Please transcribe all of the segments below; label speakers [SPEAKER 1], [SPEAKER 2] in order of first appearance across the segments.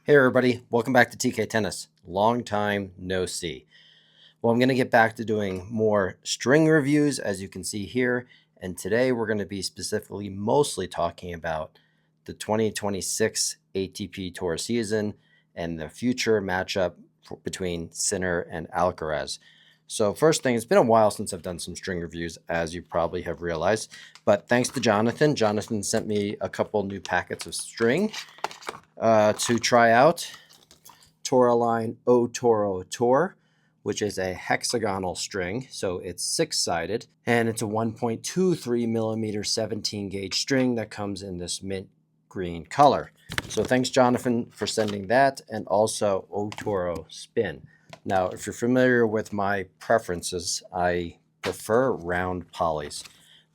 [SPEAKER 1] Hey everybody, welcome back to TK Tennis. Long time no see. Well, I'm going to get back to doing more string reviews, as you can see here, and today we're going to be specifically mostly talking about the 2026 ATP Tour season and the future matchup between Sinner and Alcaraz. So first thing, it's been a while since I've done some string reviews, as you probably have realized, but thanks to Jonathan. Jonathan sent me a couple new packets of string to try out. Tourmaline O Toro Tour, which is a hexagonal string, so it's six-sided, and it's a 1.23 millimeter 17 gauge string that comes in this mint green color. So thanks, Jonathan, for sending that, and also O Toro Spin. Now, if you're familiar with my preferences, I prefer round polys,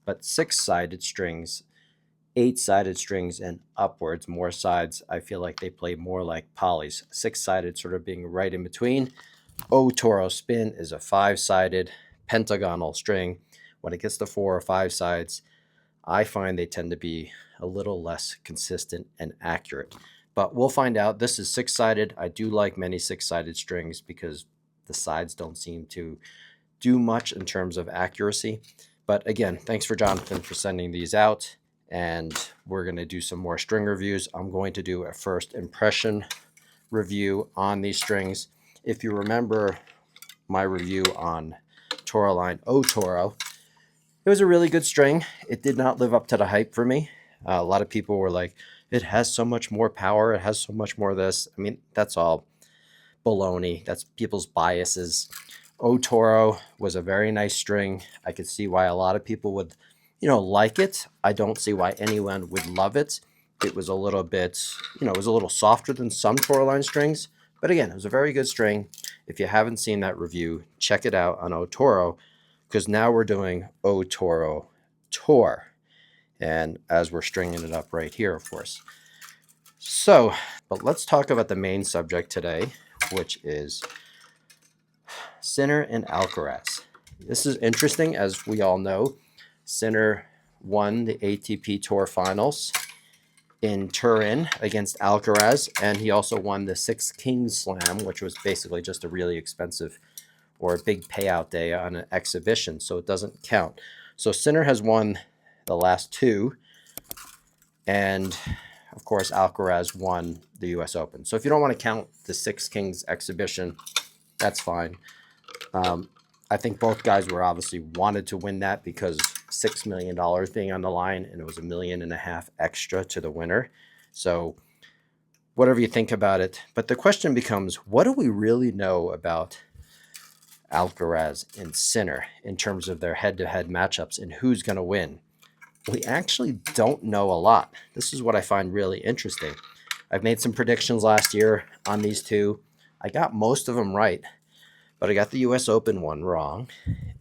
[SPEAKER 1] but six-sided strings, eight-sided strings and upwards, more sides, I feel like they play more like polys. Six-sided sort of being right in between. O Toro Spin is a five-sided pentagonal string. When it gets to four or five sides, I find they tend to be a little less consistent and accurate. But we'll find out. This is six-sided. I do like many six-sided strings because the sides don't seem to do much in terms of accuracy. But again, thanks for Jonathan for sending these out. And we're going to do some more string reviews. I'm going to do a first impression review on these strings. If you remember my review on Tourmaline O Toro, it was a really good string. It did not live up to the hype for me. A lot of people were like, it has so much more power. It has so much more of this. I mean, that's all baloney. That's people's biases. O Toro was a very nice string. I could see why a lot of people would like it. I don't see why anyone would love it. It was a little bit, it was a little softer than some Tourmaline strings. But again, it was a very good string. If you haven't seen that review, check it out on O Toro, because now we're doing O Toro Tour. And as we're stringing it up right here, of course. So, but let's talk about the main subject today, which is Sinner and Alcaraz. This is interesting, as we all know. Sinner won the ATP Tour Finals in Turin against Alcaraz, and he also won the Six Kings Slam, which was basically just a really expensive or a big payout day on an exhibition, so it doesn't count. So Sinner has won the last two, and of course Alcaraz won the US Open. So if you don't want to count the Six Kings exhibition, that's fine. I think both guys were obviously wanted to win that because $6 million being on the line, and it was $1.5 million extra to the winner. So whatever you think about it. But the question becomes, what do we really know about Alcaraz and Sinner in terms of their head-to-head matchups and who's going to win? We actually don't know a lot. This is what I find really interesting. I've made some predictions last year on these two. I got most of them right, but I got the US Open one wrong.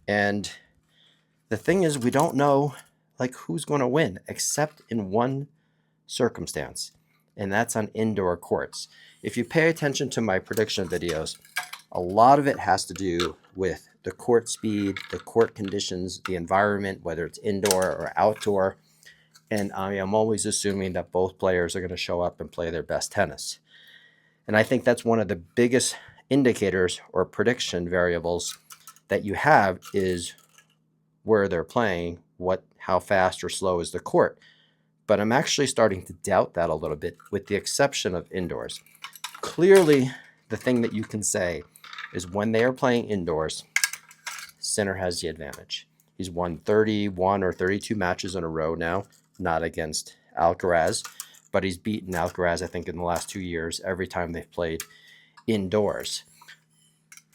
[SPEAKER 1] And the thing is, we don't know who's going to win, except in one circumstance, and that's on indoor courts. If you pay attention to my prediction videos, a lot of it has to do with the court speed, the court conditions, the environment, whether it's indoor or outdoor. And I am always assuming that both players are going to show up and play their best tennis. And I think that's one of the biggest indicators or prediction variables that you have is where they're playing, how fast or slow is the court. But I'm actually starting to doubt that a little bit, with the exception of indoors. Clearly, the thing that you can say is when they are playing indoors, Sinner has the advantage. He's won 31 or 32 matches in a row now, not against Alcaraz, but he's beaten Alcaraz, I think, in the last 2 years, every time they've played indoors.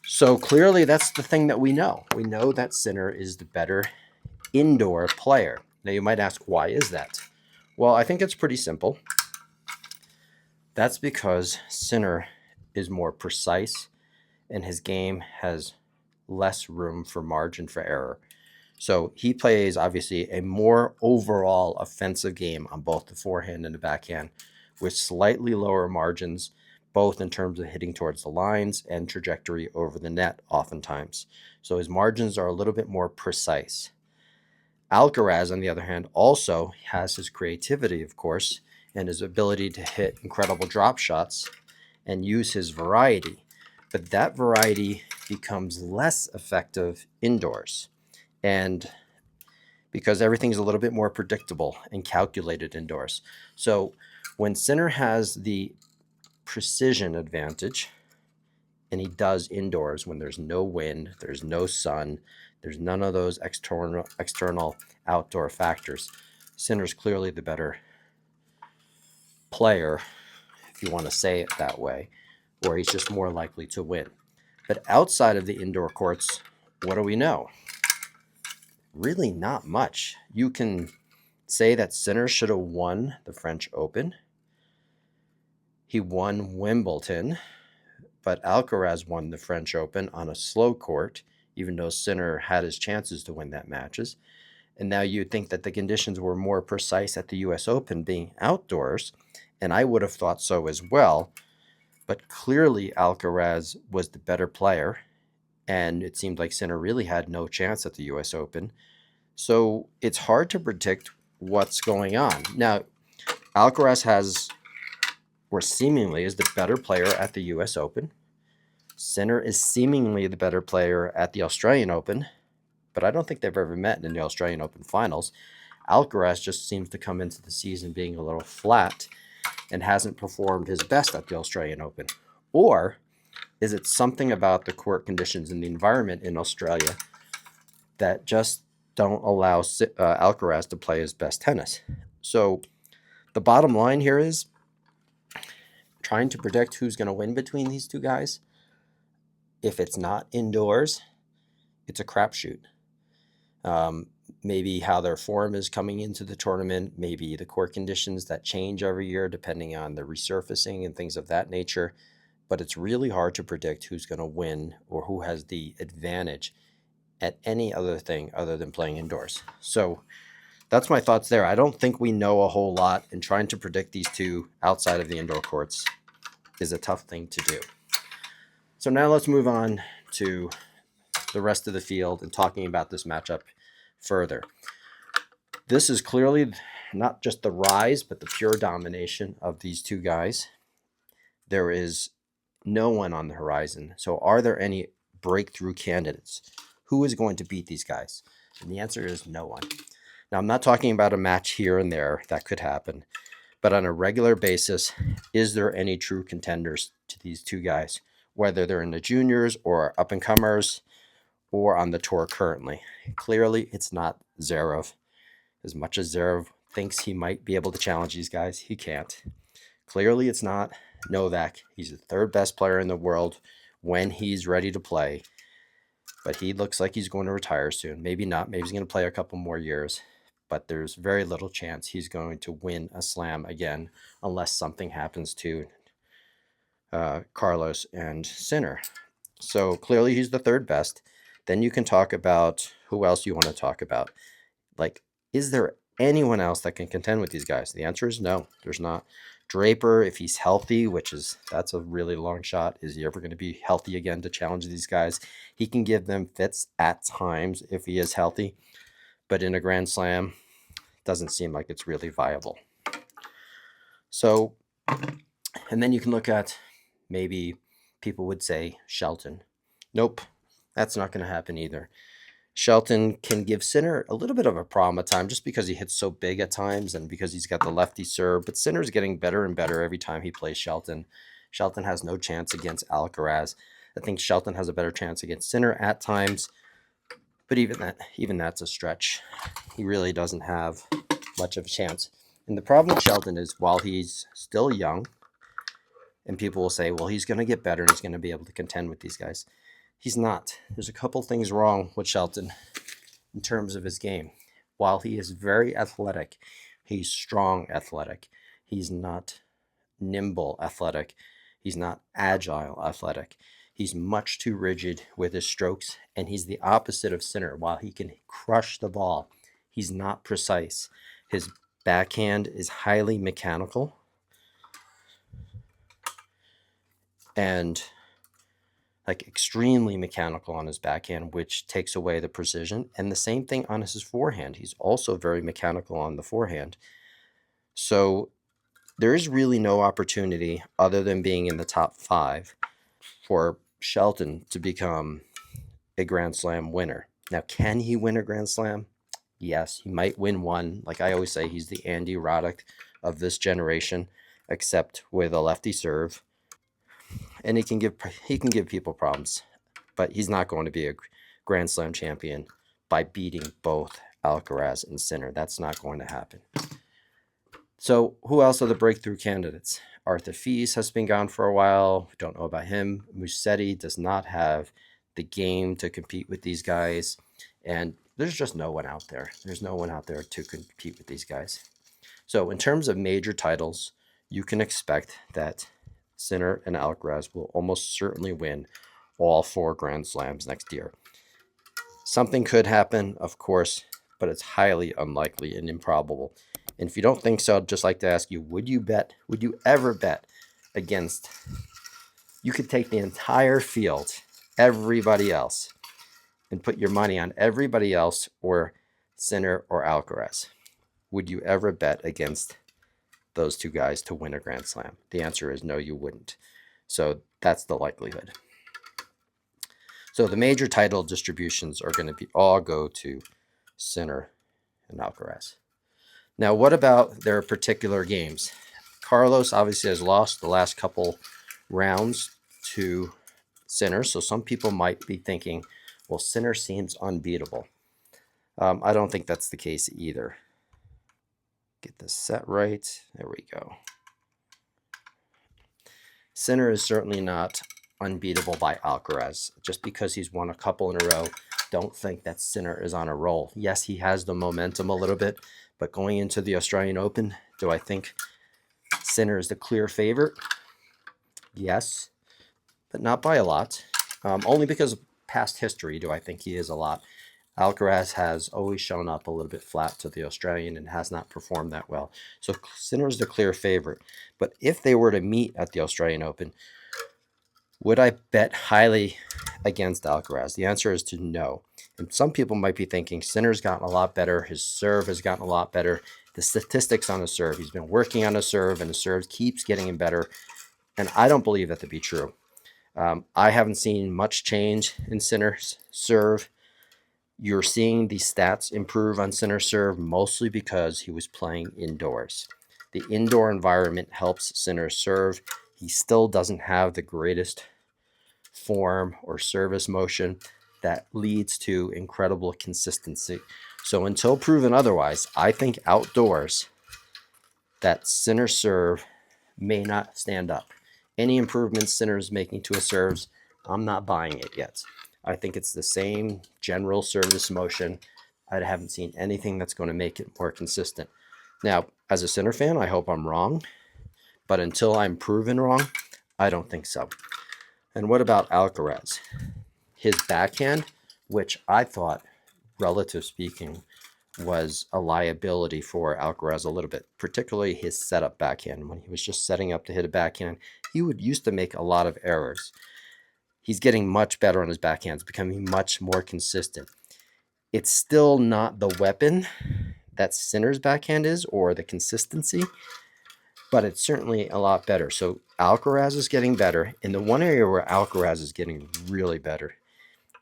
[SPEAKER 1] So clearly that's the thing that we know. We know that Sinner is the better indoor player. Now you might ask, why is that? Well, I think it's pretty simple. That's because Sinner is more precise and his game has less room for margin for error. So he plays, obviously, a more overall offensive game on both the forehand and the backhand with slightly lower margins, both in terms of hitting towards the lines and trajectory over the net oftentimes. So his margins are a little bit more precise. Alcaraz, on the other hand, also has his creativity, of course, and his ability to hit incredible drop shots and use his variety. But that variety becomes less effective indoors. And because everything's a little bit more predictable and calculated indoors. So when Sinner has the precision advantage, and he does indoors when there's no wind, there's no sun, there's none of those external outdoor factors, Sinner's clearly the better player, if you want to say it that way, or he's just more likely to win. But outside of the indoor courts, what do we know? Really not much. You can say that Sinner should have won the French Open. He won Wimbledon, but Alcaraz won the French Open on a slow court, even though Sinner had his chances to win that matches. And now you'd think that the conditions were more precise at the US Open being outdoors, and I would have thought so as well. But clearly Alcaraz was the better player, and it seemed like Sinner really had no chance at the US Open. So it's hard to predict what's going on. Now, Alcaraz has, or seemingly is, the better player at the US Open. Sinner is seemingly the better player at the Australian Open, but I don't think they've ever met in the Australian Open finals. Alcaraz just seems to come into the season being a little flat and hasn't performed his best at the Australian Open. Or is it something about the court conditions and the environment in Australia that just don't allow Alcaraz to play his best tennis? So the bottom line here is trying to predict who's going to win between these two guys. If it's not indoors, it's a crapshoot. Maybe how their form is coming into the tournament, maybe the court conditions that change every year depending on the resurfacing and things of that nature. But it's really hard to predict who's going to win or who has the advantage at any other thing other than playing indoors. So that's my thoughts there. I don't think we know a whole lot, and trying to predict these two outside of the indoor courts is a tough thing to do. So now let's move on to the rest of the field and talking about this matchup further. This is clearly not just the rise, but the pure domination of these two guys. There is no one on the horizon. So are there any breakthrough candidates? Who is going to beat these guys? And the answer is no one. Now, I'm not talking about a match here and there that could happen, but on a regular basis, is there any true contenders to these two guys, whether they're in the juniors or up-and-comers or on the tour currently? Clearly, it's not Zverev. As much as Zverev thinks he might be able to challenge these guys, he can't. Clearly, it's not Novak. He's the third best player in the world when he's ready to play, but he looks like he's going to retire soon. Maybe not. Maybe he's going to play a couple more years, but there's very little chance he's going to win a slam again unless something happens to Carlos and Sinner. So clearly he's the third best. Then you can talk about who else you want to talk about. Like, is there anyone else that can contend with these guys? The answer is no, there's not. Draper, if he's healthy, that's a really long shot. Is he ever going to be healthy again to challenge these guys? He can give them fits at times if he is healthy, but in a Grand Slam, it doesn't seem like it's really viable. So, and then you can look at, maybe people would say Shelton. Nope, that's not going to happen either. Shelton can give Sinner a little bit of a problem at times just because he hits so big at times and because he's got the lefty serve, but Sinner's getting better and better every time he plays Shelton. Shelton has no chance against Alcaraz. I think Shelton has a better chance against Sinner at times, but even that's a stretch. He really doesn't have much of a chance. And the problem with Shelton is, while he's still young, and people will say, well, he's going to get better and he's going to be able to contend with these guys. He's not. There's a couple things wrong with Shelton in terms of his game. While he is very athletic, he's strong athletic. He's not nimble athletic. He's not agile athletic. He's much too rigid with his strokes, and he's the opposite of Sinner. While he can crush the ball, he's not precise. His backhand is highly mechanical, and like extremely mechanical on his backhand, which takes away the precision. And the same thing on his forehand. He's also very mechanical on the forehand. So there is really no opportunity other than being in the top 5 for Shelton to become a Grand Slam winner. Now, can he win a Grand Slam? Yes, he might win one. Like I always say, he's the Andy Roddick of this generation, except with a lefty serve. And he can give people problems, but he's not going to be a Grand Slam champion by beating both Alcaraz and Sinner. That's not going to happen. So who else are the breakthrough candidates? Arthur Fils has been gone for a while. Don't know about him. Musetti does not have the game to compete with these guys. And there's just no one out there. There's no one out there to compete with these guys. So in terms of major titles, you can expect that Sinner and Alcaraz will almost certainly win all 4 Grand Slams next year. Something could happen, of course, but it's highly unlikely and improbable. And if you don't think so, I'd just like to ask you, would you ever bet against, you could take the entire field, everybody else, and put your money on everybody else or Sinner or Alcaraz? Would you ever bet against those 2 guys to win a Grand Slam? The answer is no, you wouldn't. So that's the likelihood. So the major title distributions are going to all go to Sinner and Alcaraz. Now, what about their particular games? Carlos obviously has lost the last couple rounds to Sinner, so some people might be thinking, well, Sinner seems unbeatable. I don't think that's the case either. Get this set right. There we go. Sinner is certainly not unbeatable by Alcaraz. Just because he's won a couple in a row, don't think that Sinner is on a roll. Yes, he has the momentum a little bit, but going into the Australian Open, do I think Sinner is the clear favorite? Yes, but not by a lot. Only because of past history do I think he is a lot. Alcaraz has always shown up a little bit flat to the Australian and has not performed that well. So Sinner is the clear favorite. But if they were to meet at the Australian Open, would I bet highly against Alcaraz? The answer is to no. And some people might be thinking Sinner's gotten a lot better. His serve has gotten a lot better. The statistics on his serve, he's been working on his serve, and his serve keeps getting him better. And I don't believe that to be true. I haven't seen much change in Sinner's serve. You're seeing the stats improve on Sinner's serve mostly because he was playing indoors. The indoor environment helps Sinner's serve. He still doesn't have the greatest form or service motion that leads to incredible consistency. So until proven otherwise, I think outdoors that Sinner's serve may not stand up. Any improvements Sinner's making to his serves, I'm not buying it yet. I think it's the same general service motion. I haven't seen anything that's going to make it more consistent. Now, as a Sinner fan, I hope I'm wrong, but until I'm proven wrong, I don't think so. And what about Alcaraz? His backhand, which I thought, relative speaking, was a liability for Alcaraz a little bit, particularly his setup backhand. When he was just setting up to hit a backhand, he used to make a lot of errors. He's getting much better on his backhands, becoming much more consistent. It's still not the weapon that Sinner's backhand is, or the consistency, but it's certainly a lot better. So Alcaraz is getting better. And the one area where Alcaraz is getting really better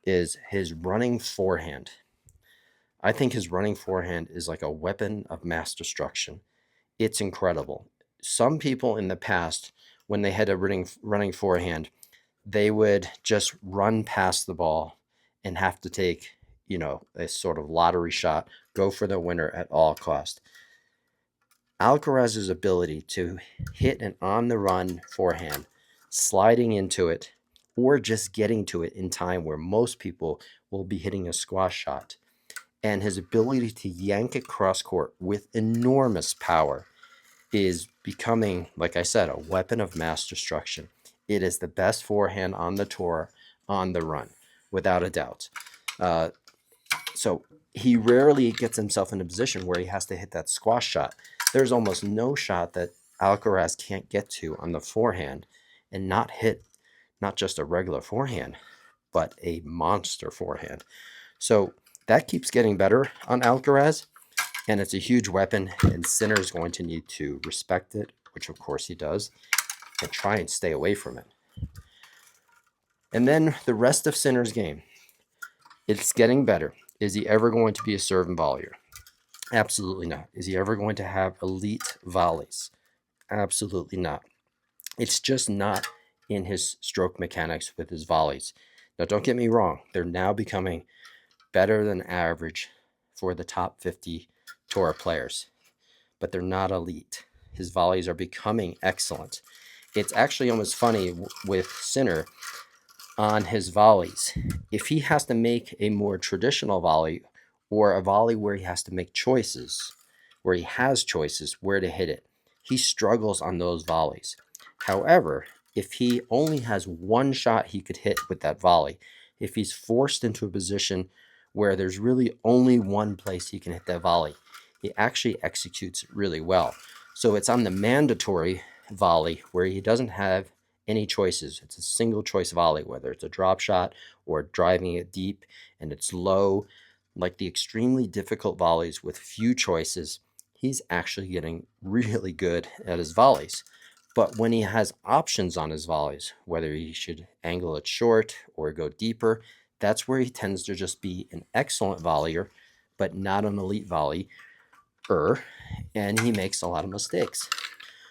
[SPEAKER 1] is his running forehand. I think his running forehand is like a weapon of mass destruction. It's incredible. Some people in the past, when they had a running forehand, they would just run past the ball and have to take, a sort of lottery shot, go for the winner at all cost. Alcaraz's ability to hit an on-the-run forehand, sliding into it, or just getting to it in time where most people will be hitting a squash shot, and his ability to yank it cross court with enormous power is becoming, like I said, a weapon of mass destruction. It is the best forehand on the tour on the run, without a doubt. So he rarely gets himself in a position where he has to hit that squash shot. There's almost no shot that Alcaraz can't get to on the forehand and not hit not just a regular forehand, but a monster forehand. So that keeps getting better on Alcaraz, and it's a huge weapon, and Sinner is going to need to respect it which of course he does, and try and stay away from it. And then the rest of Sinner's game. It's getting better. Is he ever going to be a serve and volleyer? Absolutely not. Is he ever going to have elite volleys? Absolutely not. It's just not in his stroke mechanics with his volleys. Now, don't get me wrong. They're now becoming better than average for the top 50 tour players, but they're not elite. His volleys are becoming excellent. It's actually almost funny with Sinner on his volleys. If he has to make a more traditional volley or a volley where he has to make choices, where he has choices where to hit it, he struggles on those volleys. However, if he only has one shot he could hit with that volley, if he's forced into a position where there's really only one place he can hit that volley, he actually executes it really well. So it's on the mandatory volley where he doesn't have any choices. It's a single choice volley, whether it's a drop shot or driving it deep and it's low, like the extremely difficult volleys with few choices. He's actually getting really good at his volleys. But when he has options on his volleys, whether he should angle it short or go deeper, that's where he tends to just be an excellent volleyer, but not an elite volleyer, and he makes a lot of mistakes.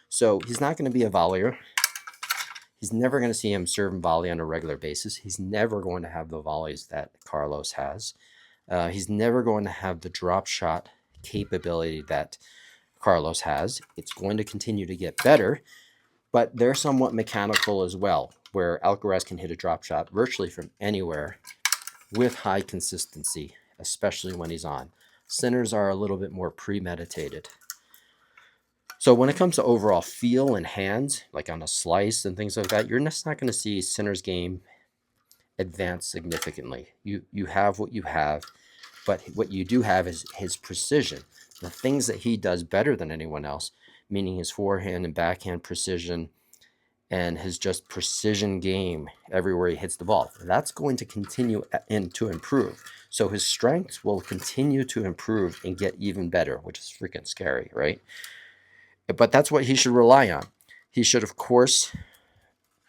[SPEAKER 1] So he's not going to be a volleyer. He's never going to see him serve and volley on a regular basis. He's never going to have the volleys that Carlos has. He's never going to have the drop shot capability that Carlos has. It's going to continue to get better, but they're somewhat mechanical as well, where Alcaraz can hit a drop shot virtually from anywhere with high consistency, especially when he's on. Sinner's are a little bit more premeditated. So when it comes to overall feel and hands, like on a slice and things like that, you're just not going to see Sinner's game advance significantly. You have what you have, but what you do have is his precision. The things that he does better than anyone else, meaning his forehand and backhand precision and his just precision game everywhere he hits the ball. That's going to continue to improve. So his strengths will continue to improve and get even better, which is freaking scary, right? But that's what he should rely on. He should, of course,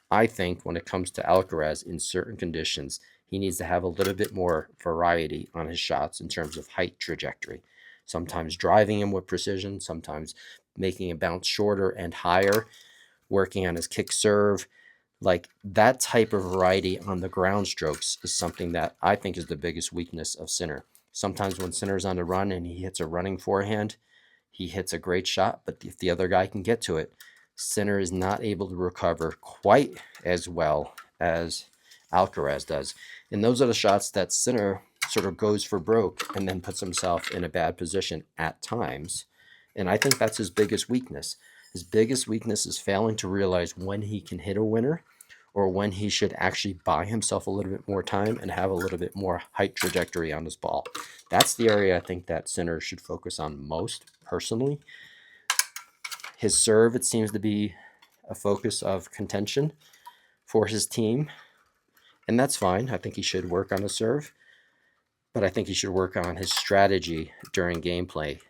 [SPEAKER 1] I think when it comes to Alcaraz in certain conditions, he needs to have a little bit more variety on his shots in terms of height trajectory. Sometimes driving him with precision, sometimes making it bounce shorter and higher, working on his kick serve. Like that type of variety on the ground strokes is something that I think is the biggest weakness of Sinner. Sometimes when Sinner's on the run and he hits a running forehand, he hits a great shot, but if the other guy can get to it, Sinner is not able to recover quite as well as Alcaraz does. And those are the shots that Sinner sort of goes for broke and then puts himself in a bad position at times. And I think that's his biggest weakness. His biggest weakness is failing to realize when he can hit a winner or when he should actually buy himself a little bit more time and have a little bit more height trajectory on his ball. That's the area I think that Sinner should focus on most, personally. His serve, it seems to be a focus of contention for his team, and that's fine. I think he should work on his serve, but I think he should work on his strategy during gameplay,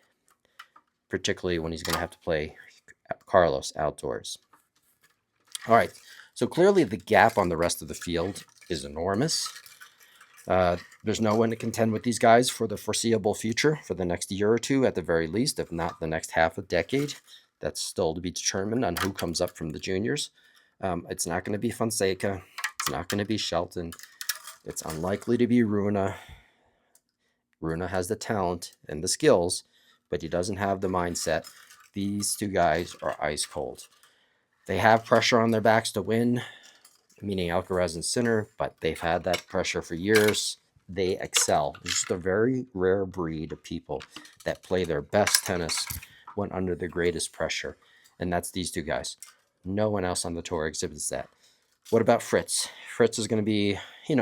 [SPEAKER 1] particularly when he's going to have to play Carlos outdoors. All right, so clearly the gap on the rest of the field is enormous. There's no one to contend with these guys for the foreseeable future, for the next year or two at the very least, if not the next half a decade. That's still to be determined on who comes up from the juniors. It's not going to be Fonseca. It's not going to be Shelton. It's unlikely to be Runa. Runa has the talent and the skills, but he doesn't have the mindset. These two guys are ice cold. They have pressure on their backs to win, meaning Alcaraz and Sinner, but they've had that pressure for years. They excel. It's just a very rare breed of people that play their best tennis when under the greatest pressure, and that's these two guys. No one else on the tour exhibits that. What about Fritz? Fritz is going to be,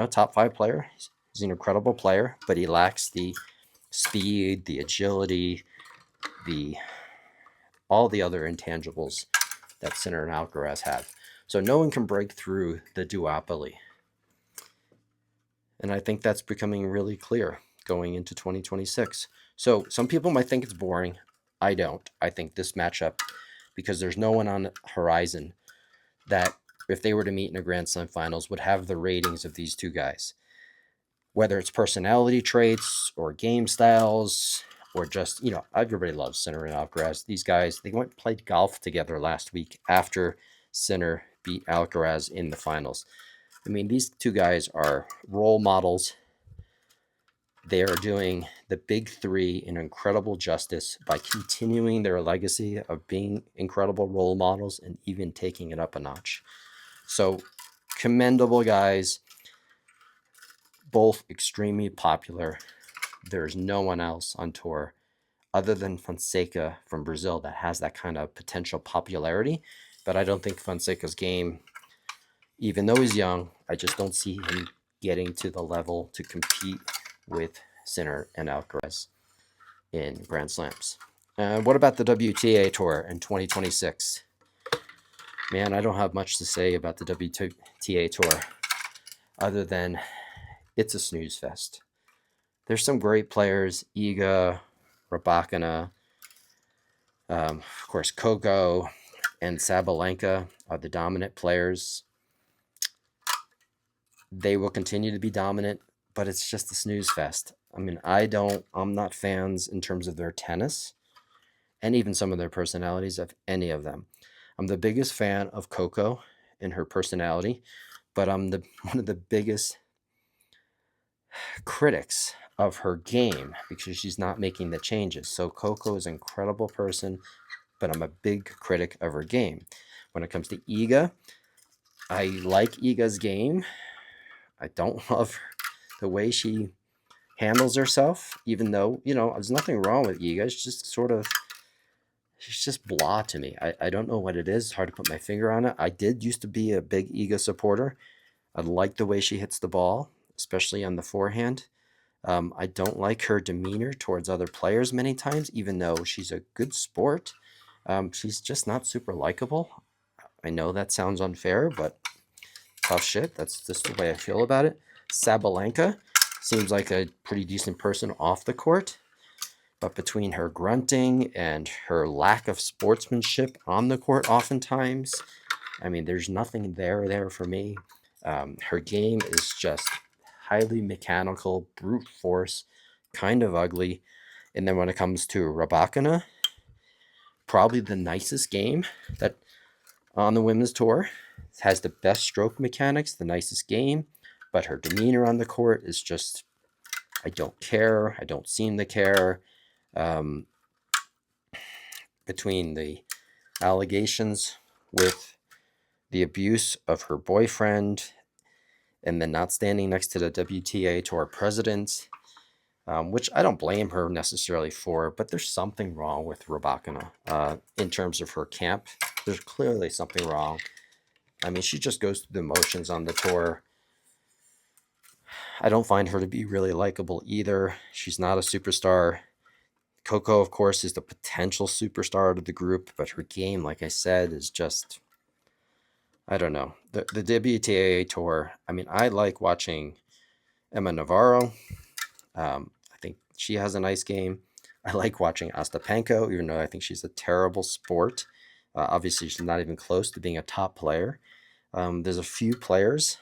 [SPEAKER 1] top 5 player. He's an incredible player, but he lacks the speed, the agility, all the other intangibles that Sinner and Alcaraz have. So no one can break through the duopoly. And I think that's becoming really clear going into 2026. So some people might think it's boring. I don't. I think this matchup because there's no one on the horizon that, if they were to meet in a Grand Slam finals, would have the ratings of these two guys. Whether it's personality traits or game styles or just, everybody loves Sinner and Alcaraz. These guys, they went and played golf together last week after Sinner beat Alcaraz in the finals. I mean, these two guys are role models. They are doing the big three an incredible justice by continuing their legacy of being incredible role models and even taking it up a notch. So, commendable guys, both extremely popular. There's no one else on tour other than Fonseca from Brazil that has that kind of potential popularity. But I don't think Fonseca's game, even though he's young, I just don't see him getting to the level to compete with Sinner and Alcaraz in Grand Slams. What about the WTA Tour in 2026? Man, I don't have much to say about the WTA Tour other than it's a snooze fest. There's some great players, Iga, Rybakina, of course, Coco and Sabalenka are the dominant players. They will continue to be dominant, but it's just a snooze fest. I mean, I'm not fans in terms of their tennis and even some of their personalities of any of them. I'm the biggest fan of Coco and her personality, but I'm one of the biggest critics of her game because she's not making the changes. So Coco is an incredible person, but I'm a big critic of her game. When it comes to Iga, I like Iga's game. I don't love the way she handles herself, even though, there's nothing wrong with Iga. It's just she's just blah to me. I don't know what it is. It's hard to put my finger on it. I did used to be a big Iga supporter. I like the way she hits the ball, especially on the forehand. I don't like her demeanor towards other players many times, even though she's a good sport. She's just not super likable. I know that sounds unfair, but tough shit. That's just the way I feel about it. Sabalenka seems like a pretty decent person off the court, but between her grunting and her lack of sportsmanship on the court oftentimes, I mean, there's nothing there for me. Her game is just highly mechanical, brute force, kind of ugly. And then when it comes to Rybakina, probably the nicest game that on the women's tour, has the best stroke mechanics, the nicest game, but her demeanor on the court is just, I don't care. I don't seem to care. Between the allegations with the abuse of her boyfriend and then not standing next to the WTA Tour president, which I don't blame her necessarily for, but there's something wrong with Rybakina in terms of her camp. There's clearly something wrong. I mean, she just goes through the motions on the tour. I don't find her to be really likable either. She's not a superstar. Coco, of course, is the potential superstar of the group, but her game, like I said, is just, I don't know. The WTA Tour, I mean, I like watching Emma Navarro. I think she has a nice game. I like watching Ostapenko, even though I think she's a terrible sport. Obviously, she's not even close to being a top player. There's a few players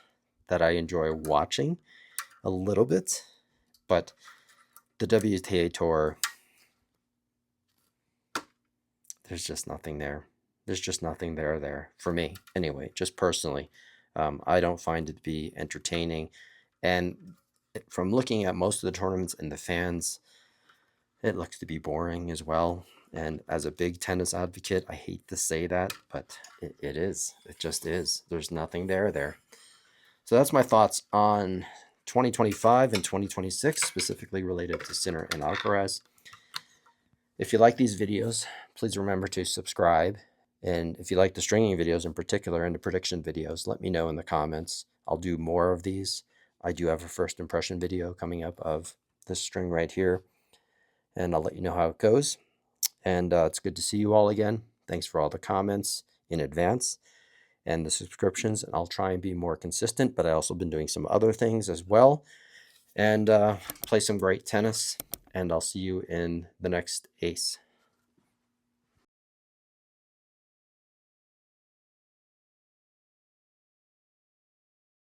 [SPEAKER 1] that I enjoy watching a little bit, but the WTA Tour, there's just nothing there. There's just nothing there for me. Anyway, just personally, I don't find it to be entertaining. And from looking at most of the tournaments and the fans, it looks to be boring as well. And as a big tennis advocate, I hate to say that, but it is. It just is. There's nothing there. So that's my thoughts on 2025 and 2026, specifically related to Sinner and Alcaraz. If you like these videos, please remember to subscribe. And if you like the stringing videos in particular and the prediction videos, let me know in the comments. I'll do more of these. I do have a first impression video coming up of this string right here, and I'll let you know how it goes. And it's good to see you all again. Thanks for all the comments in advance and the subscriptions. And I'll try and be more consistent, but I also been doing some other things as well, and play some great tennis. And I'll see you in the next ace.